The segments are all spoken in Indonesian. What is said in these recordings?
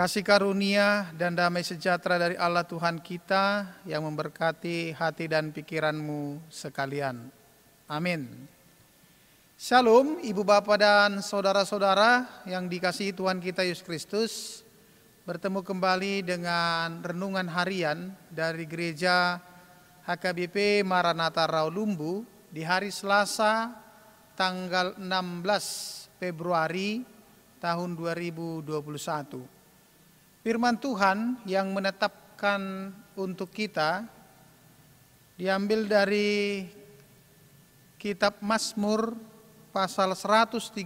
Kasih karunia dan damai sejahtera dari Allah Tuhan kita yang memberkati hati dan pikiranmu sekalian. Amin. Shalom Ibu Bapak dan saudara-saudara yang dikasihi Tuhan kita Yesus Kristus. Bertemu kembali dengan renungan harian dari Gereja HKBP Maranatha Rawalumbu di hari Selasa tanggal 16 Februari tahun 2021. Firman Tuhan yang menetapkan untuk kita diambil dari kitab Mazmur pasal 130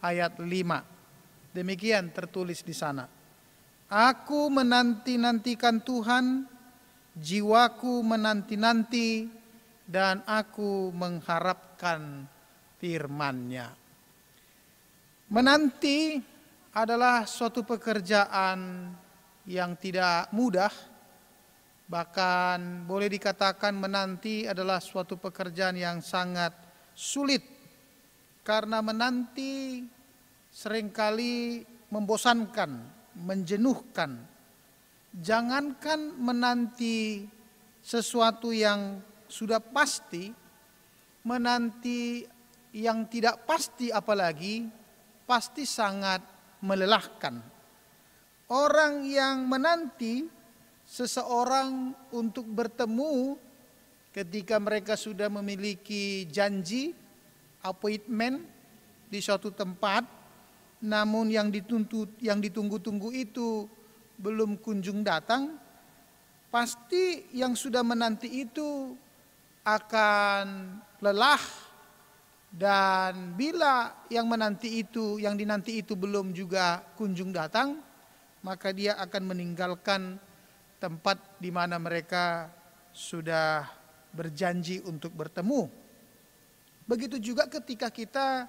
ayat 5. Demikian tertulis di sana. Aku menanti-nantikan Tuhan, jiwaku menanti-nanti, dan aku mengharapkan firman-Nya. Menanti adalah suatu pekerjaan yang tidak mudah, bahkan boleh dikatakan menanti adalah suatu pekerjaan yang sangat sulit, karena menanti seringkali membosankan, menjenuhkan. Jangankan menanti sesuatu yang sudah pasti, menanti yang tidak pasti apalagi pasti sangat melelahkan. Orang yang menanti seseorang untuk bertemu ketika mereka sudah memiliki janji, appointment di suatu tempat, namun yang ditunggu-tunggu itu belum kunjung datang, pasti yang sudah menanti itu akan lelah. Dan bila yang dinanti itu belum juga kunjung datang, maka dia akan meninggalkan tempat di mana mereka sudah berjanji untuk bertemu. Begitu juga ketika kita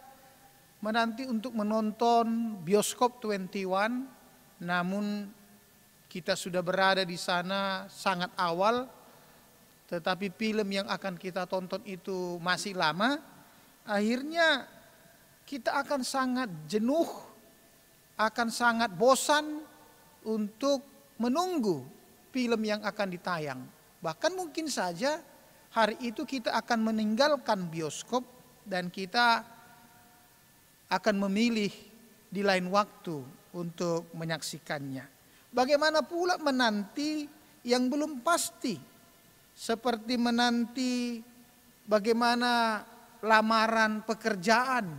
menanti untuk menonton bioskop 21, namun kita sudah berada di sana sangat awal, tetapi film yang akan kita tonton itu masih lama. Akhirnya kita akan sangat jenuh, akan sangat bosan untuk menunggu film yang akan ditayang. Bahkan mungkin saja hari itu kita akan meninggalkan bioskop dan kita akan memilih di lain waktu untuk menyaksikannya. Bagaimana pula menanti yang belum pasti, seperti menanti bagaimana lamaran pekerjaan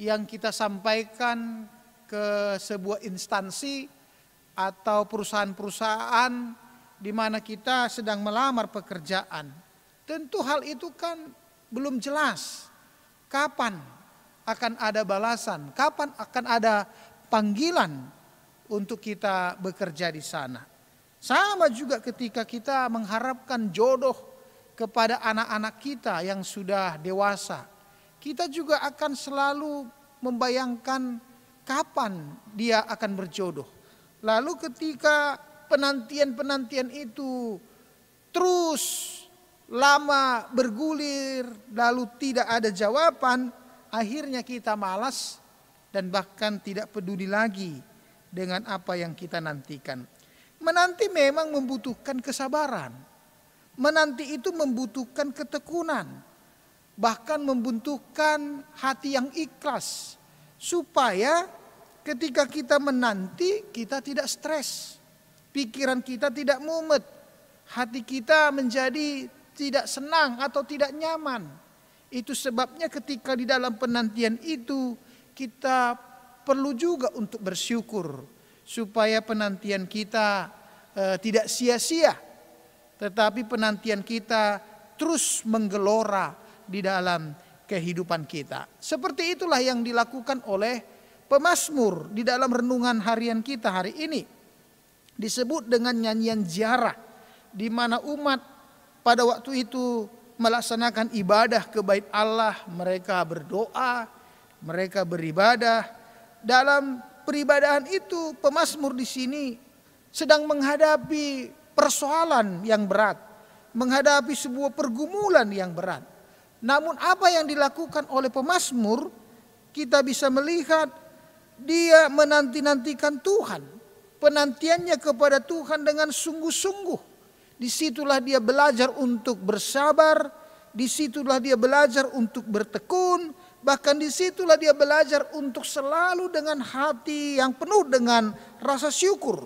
yang kita sampaikan ke sebuah instansi atau perusahaan-perusahaan di mana kita sedang melamar pekerjaan. Tentu hal itu kan belum jelas. Kapan akan ada balasan? Kapan akan ada panggilan untuk kita bekerja di sana? Sama juga ketika kita mengharapkan jodoh kepada anak-anak kita yang sudah dewasa, kita juga akan selalu membayangkan kapan dia akan berjodoh. Lalu ketika penantian-penantian itu terus lama bergulir, lalu tidak ada jawaban, akhirnya kita malas dan bahkan tidak peduli lagi dengan apa yang kita nantikan. Menanti memang membutuhkan kesabaran. Menanti itu membutuhkan ketekunan, bahkan membutuhkan hati yang ikhlas, supaya ketika kita menanti kita tidak stres, pikiran kita tidak mumet, hati kita menjadi tidak senang atau tidak nyaman. Itu sebabnya ketika di dalam penantian itu kita perlu juga untuk bersyukur, supaya penantian kita tidak sia-sia, tetapi penantian kita terus menggelora di dalam kehidupan kita. Seperti itulah yang dilakukan oleh pemazmur di dalam renungan harian kita hari ini. Disebut dengan nyanyian ziarah, di mana umat pada waktu itu melaksanakan ibadah ke bait Allah. Mereka berdoa, mereka beribadah. Dalam peribadahan itu pemazmur di sini sedang menghadapi persoalan yang berat, menghadapi sebuah pergumulan yang berat. Namun apa yang dilakukan oleh pemazmur, kita bisa melihat Dia menanti-nantikan Tuhan. Penantiannya kepada Tuhan dengan sungguh-sungguh. Disitulah dia belajar untuk bersabar. Disitulah dia belajar untuk bertekun. Bahkan disitulah dia belajar untuk selalu dengan hati yang penuh dengan rasa syukur.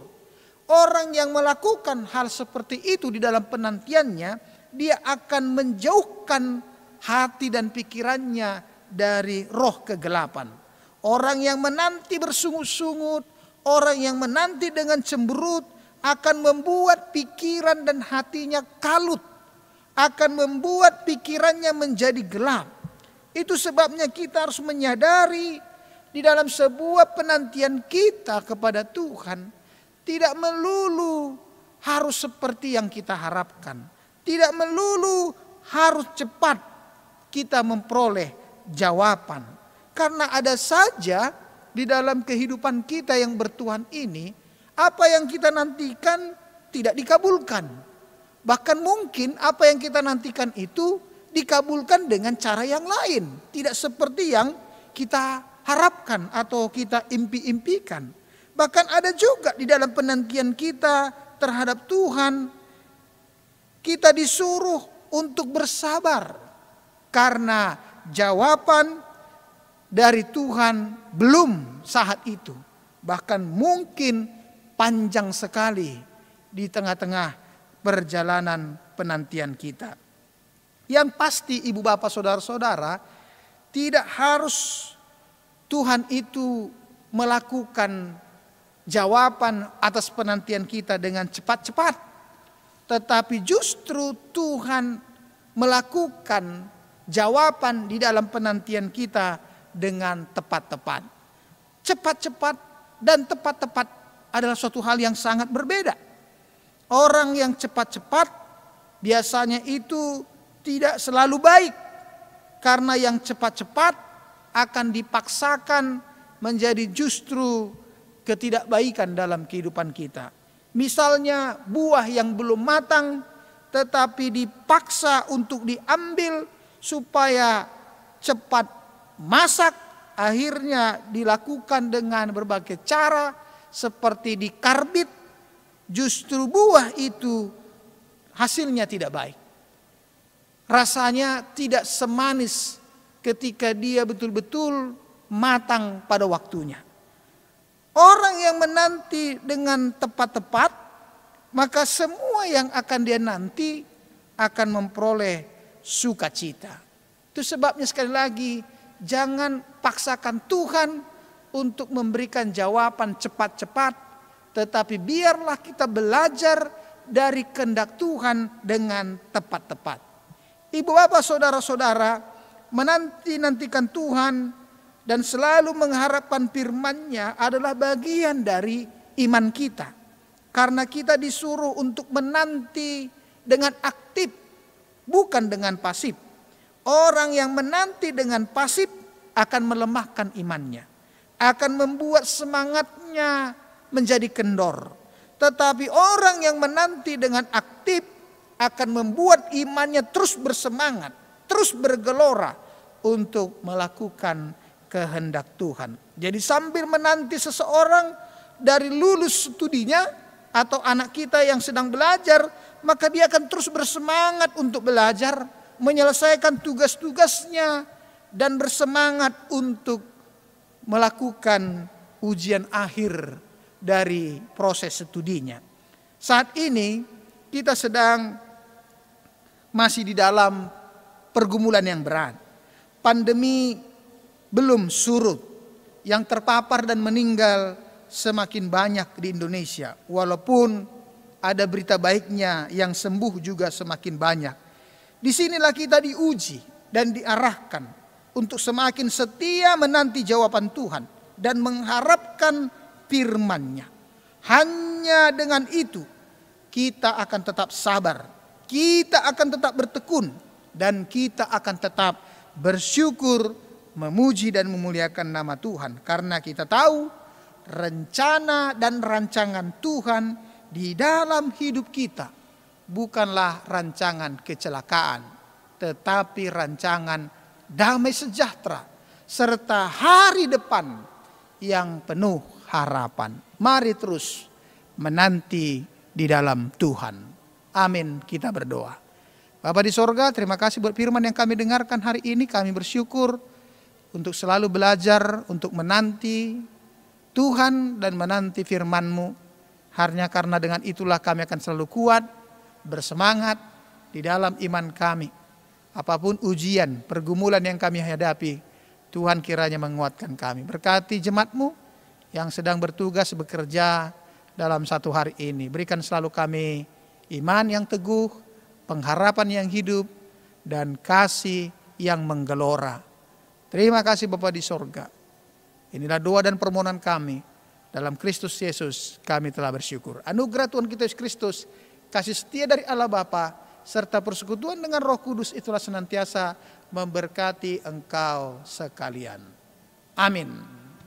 Orang yang melakukan hal seperti itu di dalam penantiannya, dia akan menjauhkan hati dan pikirannya dari roh kegelapan. Orang yang menanti bersungut-sungut, orang yang menanti dengan cemberut akan membuat pikiran dan hatinya kalut, akan membuat pikirannya menjadi gelap. Itu sebabnya kita harus menyadari di dalam sebuah penantian kita kepada Tuhan, tidak melulu harus seperti yang kita harapkan, tidak melulu harus cepat kita memperoleh jawaban. Karena ada saja di dalam kehidupan kita yang bertuhan ini, apa yang kita nantikan tidak dikabulkan. Bahkan mungkin apa yang kita nantikan itu dikabulkan dengan cara yang lain. Tidak seperti yang kita harapkan atau kita impi-impikan. Bahkan ada juga di dalam penantian kita terhadap Tuhan, kita disuruh untuk bersabar. Karena jawaban dari Tuhan belum saat itu. Bahkan mungkin panjang sekali di tengah-tengah perjalanan penantian kita. Yang pasti ibu bapak saudara-saudara, tidak harus Tuhan itu melakukan jawaban atas penantian kita dengan cepat-cepat. Tetapi justru Tuhan melakukan jawaban di dalam penantian kita dengan tepat-tepat. Cepat-cepat dan tepat-tepat adalah suatu hal yang sangat berbeda. Orang yang cepat-cepat biasanya itu tidak selalu baik. Karena yang cepat-cepat akan dipaksakan menjadi justru ketidakbaikan dalam kehidupan kita. Misalnya buah yang belum matang tetapi dipaksa untuk diambil supaya cepat masak, akhirnya dilakukan dengan berbagai cara seperti dikarbit, justru buah itu hasilnya tidak baik. Rasanya tidak semanis ketika dia betul-betul matang pada waktunya. Orang yang menanti dengan tepat-tepat, maka semua yang akan dia nanti akan memperoleh sukacita. Itu sebabnya sekali lagi, jangan paksakan Tuhan untuk memberikan jawaban cepat-cepat, tetapi biarlah kita belajar dari kehendak Tuhan dengan tepat-tepat. Ibu bapak saudara-saudara, menanti-nantikan Tuhan dan selalu mengharapkan firman-Nya adalah bagian dari iman kita. Karena kita disuruh untuk menanti dengan aktif, bukan dengan pasif. Orang yang menanti dengan pasif akan melemahkan imannya, akan membuat semangatnya menjadi kendor. Tetapi orang yang menanti dengan aktif akan membuat imannya terus bersemangat, terus bergelora untuk melakukan kehendak Tuhan. Jadi sambil menanti seseorang dari lulus studinya atau anak kita yang sedang belajar, maka dia akan terus bersemangat untuk belajar, menyelesaikan tugas-tugasnya, dan bersemangat untuk melakukan ujian akhir dari proses studinya. Saat ini kita sedang masih di dalam pergumulan yang berat. Pandemi belum surut. Yang terpapar dan meninggal semakin banyak di Indonesia. Walaupun ada berita baiknya, yang sembuh juga semakin banyak. Disinilah kita diuji dan diarahkan untuk semakin setia menanti jawaban Tuhan dan mengharapkan firman-Nya. Hanya dengan itu kita akan tetap sabar, kita akan tetap bertekun, dan kita akan tetap bersyukur, memuji dan memuliakan nama Tuhan. Karena kita tahu rencana dan rancangan Tuhan di dalam hidup kita bukanlah rancangan kecelakaan, tetapi rancangan damai sejahtera serta hari depan yang penuh harapan. Mari terus menanti di dalam Tuhan. Amin, kita berdoa. Bapa di sorga, terima kasih buat firman yang kami dengarkan hari ini. Kami bersyukur untuk selalu belajar, untuk menanti Tuhan dan menanti firman-Mu. Hanya karena dengan itulah kami akan selalu kuat, bersemangat di dalam iman kami. Apapun ujian, pergumulan yang kami hadapi, Tuhan kiranya menguatkan kami. Berkati jemaat-Mu yang sedang bertugas bekerja dalam satu hari ini. Berikan selalu kami iman yang teguh, pengharapan yang hidup, dan kasih yang menggelora. Terima kasih Bapa di sorga. Inilah doa dan permohonan kami. Dalam Kristus Yesus kami telah bersyukur. Anugerah Tuhan kita Yesus Kristus, kasih setia dari Allah Bapa, serta persekutuan dengan Roh Kudus itulah senantiasa memberkati engkau sekalian. Amin.